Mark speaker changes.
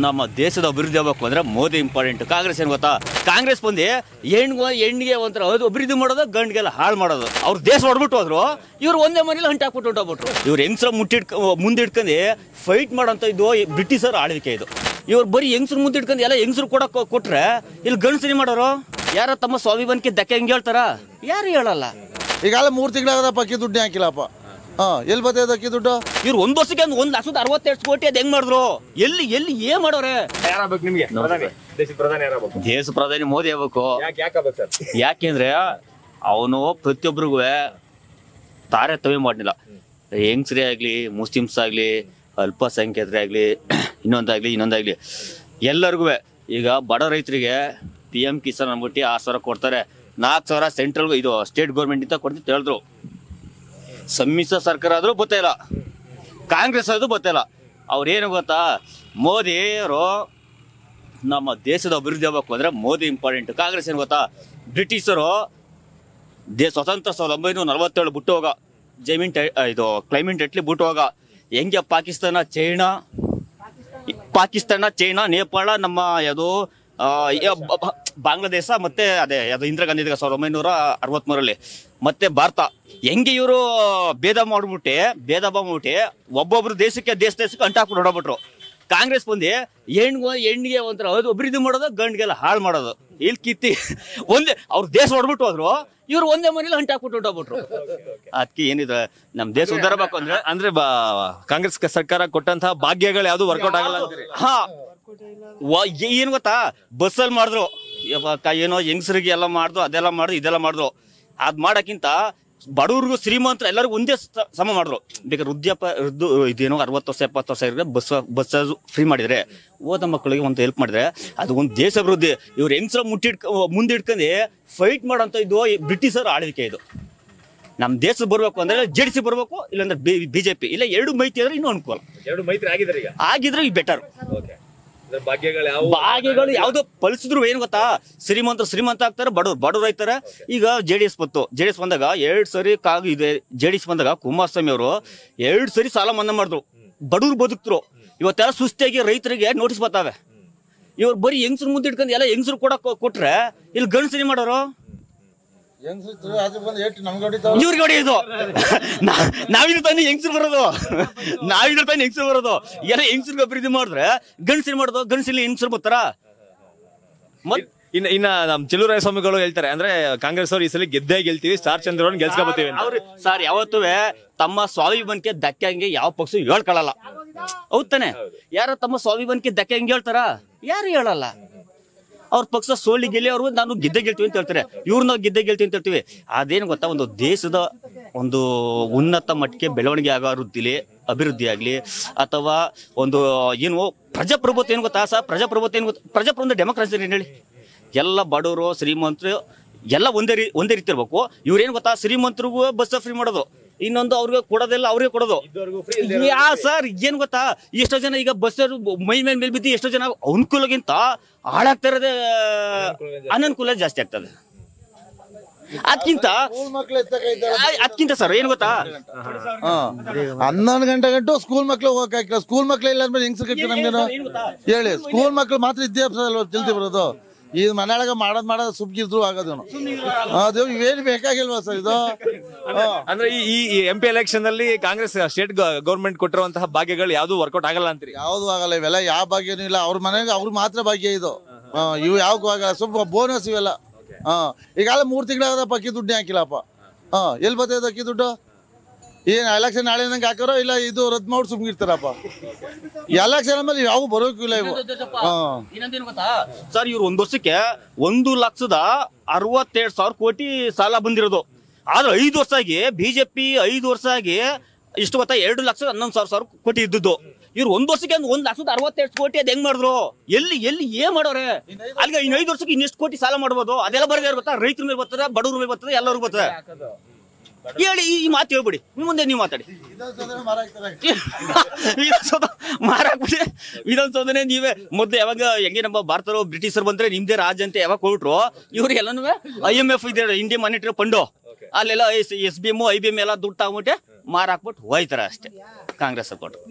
Speaker 1: ನಮ್ಮ ದೇಶದ ಅಭಿವೃದ್ಧಿ ಆಗಬೇಕು ಅಂದ್ರೆ ಮೋದಿ ಇಂಪಾರ್ಟೆಂಟ್. ಕಾಂಗ್ರೆಸ್ ಏನು ಗೊತ್ತಾ, ಕಾಂಗ್ರೆಸ್ ಬಂದು ಹೆಣ್ಣಿಗೆ ಒಂಥರ ಅಭಿವೃದ್ಧಿ ಮಾಡೋದು, ಗಂಡಿಗೆಲ್ಲ ಹಾಳು ಮಾಡೋದು. ಅವ್ರು ದೇಶ ಹೊಡ್ಬಿಟ್ಟು ಹೋದ್ರು, ಇವ್ರು ಒಂದೇ ಮನೇಲಿ ಹಾಕ್ಬಿಟ್ಟು ಹೊಂಟೋಗ್ಬಿಟ್ರು. ಇವ್ರು ಹೆಂಗಸ್ರ ಮುಂದಿಡ್ಕೊಂಡು ಫೈಟ್ ಮಾಡೋಂಥ ಇದು ಬ್ರಿಟಿಷರ ಆಳ್ವಿಕೆ. ಇದು ಇವ್ರು ಬರೀ ಹೆಂಗಸ್ರು ಮುಂದಿಡ್ಕೊಂಡು ಎಲ್ಲ ಹೆಂಗಸ್ರು ಕೊಟ್ರೆ ಇಲ್ಲಿ ಗಂಡಸರಿ ಮಾಡೋರು ಯಾರ ತಮ್ಮ ಸ್ವಾಭಿಮಾನಕ್ಕೆ ಧಕ್ಕೆ ಹೆಂಗೆ ಹೇಳ್ತಾರ? ಯಾರು ಹೇಳಲ್ಲ.
Speaker 2: ಈಗಾಗಲೇ 3 ತಿಂಗಳಾಗದಪ್ಪ ಅಕ್ಕಿ ದುಡ್ಡು ಹಾಕಿಲ್ಲಪ್ಪ. ಎಲ್ಲಿ ಬರ್ತದೆ ಅಕ್ಕಿ ದುಡ್ಡು?
Speaker 1: ಇವ್ರು ಒಂದ್ ವರ್ಷಕ್ಕೆ 1,62 ಕೋಟಿ ಅದ್ ಹೆಂಗ್ ಮಾಡಿದ್ರು? ಎಲ್ಲಿ ಏನ್ ಮಾಡೋರೆ?
Speaker 3: ನಿಮ್ಗೆ
Speaker 1: ದೇಶ ಪ್ರಧಾನಿ ಮೋದಿ ಆಗ್ಬೇಕು. ಯಾಕೆಂದ್ರೆ ಅವನು ಪ್ರತಿಯೊಬ್ಬರಿಗೂ ತಾರತಮ್ಯ ಮಾಡಲಿಲ್ಲ. ಹೆಂಗಸರೇ ಆಗ್ಲಿ, ಮುಸ್ಲಿಮ್ಸ್ ಆಗ್ಲಿ, ಅಲ್ಪಸಂಖ್ಯಾತರೇ ಆಗ್ಲಿ, ಇನ್ನೊಂದಾಗ್ಲಿ ಎಲ್ಲರಿಗೂ. ಈಗ ಬಡ ರೈತರಿಗೆ PM ಕಿಸಾನ್ ಅಂದ್ಬಿಟ್ಟು 6,000 ಕೊಡ್ತಾರೆ. 4,000 ಸೆಂಟ್ರಲ್ ಇದು ಸ್ಟೇಟ್ ಗೌರ್ಮೆಂಟ್ ಇಂದ ಕೊಡ್ತಿತ್ತು ಹೇಳಿದ್ರು. ಸಮ್ಮಿಶ್ರ ಸರ್ಕಾರ ಆದ್ರೂ ಗೊತ್ತಿಲ್ಲ, ಕಾಂಗ್ರೆಸ್ ಆದ್ರೂ ಗೊತ್ತಿಲ್ಲ. ಅವ್ರೇನು ಗೊತ್ತಾ, ಮೋದಿ ಅವರು ನಮ್ಮ ದೇಶದ ಅಭಿವೃದ್ಧಿ ಆಗಬೇಕು ಅಂದ್ರೆ ಮೋದಿ ಇಂಪಾರ್ಟೆಂಟ್. ಕಾಂಗ್ರೆಸ್ ಏನು ಗೊತ್ತಾ, ಬ್ರಿಟಿಷರು ಸ್ವತಂತ್ರ 1947 ಬಿಟ್ಟು ಹೋಗ ಇದು ಕ್ಲೈಮೇಟ್ ಎಟ್ಲಿ ಬಿಟ್ಟು ಹೋಗ ಹೆಂಗೆ ಪಾಕಿಸ್ತಾನ ಚೈನಾ ನೇಪಾಳ ನಮ್ಮ ಯಾವುದು ಬಾಂಗ್ಲಾದೇಶ ಮತ್ತೆ ಅದೇ ಅದು ಇಂದಿರಾ ಗಾಂಧಿ 1963 ಮತ್ತೆ ಭಾರತ ಹೆಂಗೆ ಇವರು ಭೇದ ಮಾಡ್ಬಿಟ್ಟು ಒಬ್ಬೊಬ್ರು ದೇಶಕ್ಕೆ ಅಂಟಾಕ್ಬಿಟ್ಟು ಹೊಡಬಿಟ್ರು. ಕಾಂಗ್ರೆಸ್ ಬಂದು ಹೆಣ್ಣಿಗೆ ಒಂಥರ ಅಭಿವೃದ್ಧಿ ಮಾಡೋದು, ಗಂಡಿಗೆಲ್ಲ ಹಾಳು ಮಾಡೋದು. ಇಲ್ಲಿ ಕಿತ್ತಿ ಒಂದೇ ಅವ್ರು ದೇಶ ಹೊಡ್ಬಿಟ್ಟು ಹೋದ್ರು, ಇವ್ರು ಒಂದೇ ಮನೇಲಿ ಹಾಕ್ಬಿಟ್ಟು ಹೊಂಟೋಗ್ಬಿಟ್ರು. ಅದಕ್ಕೆ ಏನಿದೆ, ನಮ್ ದೇಶ ಉದ್ಧಾರಬೇಕು
Speaker 3: ಅಂದ್ರೆ ಕಾಂಗ್ರೆಸ್ ಸರ್ಕಾರ ಕೊಟ್ಟಂತಹ ಭಾಗ್ಯಗಳು ಯಾವ್ದು ವರ್ಕೌಟ್ ಆಗಲ್ಲ.
Speaker 1: ಹಾ, ಏನ್ ಗೊತ್ತಾ, ಬಸ್ಸಲ್ಲಿ ಮಾಡಿದ್ರು, ಏನೋ ಹೆಂಗಸರಿಗೆ ಎಲ್ಲ ಮಾಡಿದ್ರು, ಅದೆಲ್ಲ ಮಾಡಿದ್ರು, ಇದೆಲ್ಲ ಮಾಡಿದ್ರು. ಅದ್ ಮಾಡಕ್ಕಿಂತ ಬಡವ್ರಿಗೂ ಶ್ರೀಮಂತರು ಎಲ್ಲರಿಗೂ ಒಂದೇ ಸಮ ಮಾಡಿದ್ರು. ಬೇಕಾದ್ರೆ ಇದೇನೋ 60 ವರ್ಷ 70 ವರ್ಷ ಇದ್ರೆ ಬಸ್ ಫ್ರೀ ಮಾಡಿದ್ರೆ, ಓದ ಮಕ್ಕಳಿಗೆ ಒಂದು ಹೆಲ್ಪ್ ಮಾಡಿದ್ರೆ ಅದು ಒಂದು ದೇಶ ಅಭಿವೃದ್ಧಿ. ಇವ್ರು ಹೆಂಗಸರ ಮುಂದಿಡ್ಕೊಂಡು ಫೈಟ್ ಮಾಡೋಂಥ ಇದು ಬ್ರಿಟಿಷರ ಆಳ್ವಿಕೆ. ಇದು ನಮ್ ದೇಶ ಬರ್ಬೇಕು ಅಂದ್ರೆ JDC ಬರ್ಬೇಕು, ಇಲ್ಲಾಂದ್ರೆ BJP, ಇಲ್ಲ ಎರಡು ಮೈತ್ರಿ ಆದ್ರೆ ಇನ್ನೂ ಅನುಕೂಲ.
Speaker 3: ಎರಡು ಮೈತ್ರಿ
Speaker 1: ಆಗಿದ್ರೆ ಈಗ ಬೆಟರ್. ಭಾಗ್ಯಗಳು ಯಾವ್ದು ಫಲಿಸಿದ್ರು ಏನ್ ಗೊತ್ತಾ, ಶ್ರೀಮಂತ ಆಗ್ತಾರೆ, ಬಡವ್ರು ಆಯ್ತಾರೆ. ಈಗ JDS ಬಂದಾಗ 2 ಸರಿ JDS ಬಂದಾಗ ಕುಮಾರಸ್ವಾಮಿ ಅವರು 2 ಸರಿ ಸಾಲ ಮನ್ನಾ ಮಾಡಿದ್ರು, ಬಡವ್ರು ಬದುಕ್ತರು. ಇವತ್ತೆಲ್ಲ ಸುಸ್ತಿಯಾಗಿ ರೈತರಿಗೆ ನೋಟಿಸ್ ಬರ್ತಾವೆ. ಇವ್ರು ಬರೀ ಹೆಂಗಸ್ರು ಮುಂದಿಡ್ಕೊಂಡು ಎಲ್ಲ ಹೆಂಗಸ್ರು ಕೊಟ್ರೆ ಇಲ್ಲಿ ಗಂಡಸರಿ ಮಾಡೋರು ಇವ್ರಿಗೆ ಹೊಡೆಯೋದು. ನಾವಿದ್ರ ತಾನೇ ಹೆಂಗಸರು ಬರೋದು, ಎಲ್ಲ ಹೆಂಗಸರಿಗೆ ಅಭಿವೃದ್ಧಿ ಮಾಡಿದ್ರೆ ಗಂಡಸರಿ ಮಾಡೋದು, ಗಂಡಸಲ್ಲಿ ಹೆಂಗಸರು ಬರ್ತಾರ.
Speaker 3: ಇನ್ನ ನಮ್ ಚೆಲುವರಾಯ ಸ್ವಾಮಿಗಳು ಹೇಳ್ತಾರೆ, ಅಂದ್ರೆ ಕಾಂಗ್ರೆಸ್ ಅವ್ರು ಈ ಸಲ ಗೆಲ್ತೀವಿ, ಸ್ಟಾರ್ ಚಂದ್ರವನ್ ಗೆಲ್ಸ್ಕೊಬತ್ತೀವಿ.
Speaker 1: ಸರ್, ಯಾವತ್ತೂ ತಮ್ಮ ಸ್ವಾಭಿಮಾನಕ್ಕೆ ಧಕ್ಕೆ ಹಂಗೆ ಯಾವ ಪಕ್ಷ ಹೇಳ್ಕೊಳ್ಳಲ್ಲ. ಹೌದ್ ತಾನೆ? ಯಾರ ತಮ್ಮ ಸ್ವಾಭಿಮಾನಕ್ಕೆ ಧಕ್ಕೆ ಹಂಗೆ ಹೇಳ್ತಾರ? ಯಾರು ಹೇಳಲ್ಲ. ಅವ್ರ ಪಕ್ಷ ಸೋಲಿ ಗೆಲ್ಲಿ ಅವ್ರು ನಾನು ಗೆದ್ದೆ ಗೆಲ್ತೀವಿ ಅಂತ ಹೇಳ್ತಾರೆ, ಇವ್ರು ನಾವು ಗೆದ್ದೆ ಗೆಲ್ತೀವಿ ಅಂತ ಹೇಳ್ತೀವಿ. ಅದೇನು ಗೊತ್ತಾ, ಒಂದು ದೇಶದ ಒಂದು ಉನ್ನತ ಮಟ್ಟಕ್ಕೆ ಬೆಳವಣಿಗೆ ಆಗೋ ಅಭಿವೃದ್ಧಿ ಆಗ್ಲಿ, ಅಥವಾ ಒಂದು ಏನು ಪ್ರಜಾಪ್ರಭುತ್ವ ಏನು ಗೊತ್ತಾ ಸರ್, ಪ್ರಜಾಪ್ರಭುತ್ವ ಡೆಮೋಕ್ರಸಿ ಏನ್ ಹೇಳಿ, ಎಲ್ಲ ಬಡವರು ಶ್ರೀಮಂತರು ಎಲ್ಲ ಒಂದೇ ರೀತಿ ಇರ್ಬೇಕು. ಇವ್ರೇನು ಗೊತ್ತಾ, ಶ್ರೀಮಂತರಿಗೂ ಬಸ್ ಫ್ರೀ ಮಾಡೋದು, ಇನ್ನೊಂದು ಅವ್ರಿಗೆ ಕೊಡೋದೆಲ್ಲ ಅವ್ರಿಗೆ ಕೊಡೋದು. ಸರ್ ಏನ್ ಗೊತ್ತಾ, ಎಷ್ಟೋ ಜನ ಈಗ ಬಸ್ ಮೈ ಮೇಲೆ ಬಿದ್ದು ಎಷ್ಟೋ ಜನ ಅನುಕೂಲಗಿಂತ ಹಾಳಾಗ್ತಾ ಇರೋದೇ ಅನನುಕೂಲ ಜಾಸ್ತಿ ಆಗ್ತದೆ. ಅದಕ್ಕಿಂತ ಸರ್ ಏನ್ ಗೊತ್ತಾ,
Speaker 2: 11 ಗಂಟೆ ಗಂಟು ಸ್ಕೂಲ್ ಮಕ್ಳು ಹೋಗಕ್ಕೆ, ಸ್ಕೂಲ್ ಮಕ್ಳು ಇಲ್ಲ ಅಂದ್ರೆ ಹೆಂಗ್ ಸಿಗುತ್ತೆ ನಮ್ಗೇನು ಹೇಳಿ? ಸ್ಕೂಲ್ ಮಕ್ಳು ಮಾತ್ರ ವಿದ್ಯಾಭ್ಯಾಸ ಜಲ್ದಿ ಬರೋದು. ಈ ಮನೆಯೊಳಗ ಮಾಡೋದು ಸುಬ್ಗಿದ್ರು ಆಗೋದೇನು, ಅದು ಇವೇನು ಬೇಕಾಗಿಲ್ವಾ ಸರ್ ಇದು?
Speaker 3: ಅಂದ್ರೆ ಈ MP ಎಲೆಕ್ಷನ್ ಅಲ್ಲಿ ಕಾಂಗ್ರೆಸ್ ಸ್ಟೇಟ್ ಗೌರ್ಮೆಂಟ್ ಕೊಟ್ಟಿರುವಂತಹ ಭಾಗ್ಯಗಳು ಯಾವ್ದು ವರ್ಕೌಟ್ ಆಗಲ್ಲ ಅಂತೀರಿ?
Speaker 2: ಯಾವ್ದು ಆಗಲ್ಲ, ಇವೆಲ್ಲ ಯಾವ ಭಾಗ್ಯನೂ ಇಲ್ಲ. ಅವ್ರ ಮನೆಗೆ ಅವ್ರಿಗೆ ಮಾತ್ರ ಭಾಗ್ಯ ಇದು. ಇವು ಯಾವ್ದು ಆಗಲ್ಲ, ಸ್ವಲ್ಪ ಬೋನಸ್ ಇವೆಲ್ಲ. ಈಗಾಗಲೇ 3 ತಿಂಗಳಾಗದಪ್ಪ ಅಕ್ಕಿ ದುಡ್ಡು ಹಾಕಿಲ್ಲಪ್ಪ. ಎಲ್ಲಿ ಬರ್ತದೆ ಅಕ್ಕಿ ದುಡ್ಡು? ಏನ್ ಎಲೆಕ್ಷನ್ ನಾಳೆ ನಂಗೆ ಹಾಕೋರೋ ಇಲ್ಲ ಇದು ರದ್ದು ಮಾಡಿ ಸುಮ್ಗಿರ್ತಾರಪ್ಪ. ಎಲೆಕ್ಷನ್ ಮೇಲೆ ಯಾವ ಬರೋಕಿಲ್ಲ ಇವು.
Speaker 1: ಇನ್ನೊಂದೇನು ಗೊತ್ತಾ ಸರ್, ಇವ್ರು 1 ವರ್ಷಕ್ಕೆ 1,62,000 ಕೋಟಿ ಸಾಲ ಬಂದಿರೋದು. ಆದ್ರೆ 5 ವರ್ಷ ಆಗಿ BJP 5 ವರ್ಷ ಆಗಿ ಇಷ್ಟು ಗೊತ್ತಾ, 2,11,000 ಕೋಟಿ ಇದ್ದದ್ದು. ಇವ್ರು 1 ವರ್ಷಕ್ಕೆ 1,62,000 ಕೋಟಿ ಅದ್ ಹೆಂಗ್ ಮಾಡಿದ್ರು? ಎಲ್ಲಿ ಏನ್ ಮಾಡೋರೆ? ಅಲ್ಲಿಗೆ ಇನ್ನು 5 ವರ್ಷಕ್ಕೆ ಇನ್ನೆಷ್ಟು ಕೋಟಿ ಸಾಲ ಮಾಡ್ಬೋದು? ಅದೆಲ್ಲ ಬರದೇ ಗೊತ್ತಾ, ರೈತರ ಮೇಲೆ ಬರ್ತದೆ, ಬಡವ್ರ ಮೇಲೆ ಬರ್ತದೆ, ಎಲ್ಲರಿಗೂ ಬರ್ತದೆ. ಹೇಳಿ, ಈ ಮಾತು ಹೇಳ್ಬಿಡಿ, ಮುಂದೆ ನೀವು ಮಾತಾಡಿ. ಮಾರಾಕ್ಬಿಡಿ ವಿಧಾನಸೌಧನೆ ನೀವೇ. ಮೊದ್ಲು ಯಾವಾಗ ಹೆಂಗೆ ನಮ್ಮ ಭಾರತರು ಬ್ರಿಟಿಷರು ಬಂದ್ರೆ ನಿಮ್ದೇ ರಾಜ್ಯ ಅಂತ ಯಾವಾಗ ಕೊಟ್ರು, ಇವ್ರಿಗೆ ಎಲ್ಲನೂ IMF ಇದೆ, ಇಂಡಿಯನ್ ಮಾನಿಟರಿ ಫಂಡು, ಅಲ್ಲೆಲ್ಲ SBM IBM ಎಲ್ಲ ದುಡ್ಡು ತಗೊಂಬಿಟ್ಟೆ ಮಾರಾಕ್ಬಿಟ್ಟು ಹೋಯ್ತಾರೆ ಅಷ್ಟೇ ಕಾಂಗ್ರೆಸ್ ಕೊಟ್ಟು.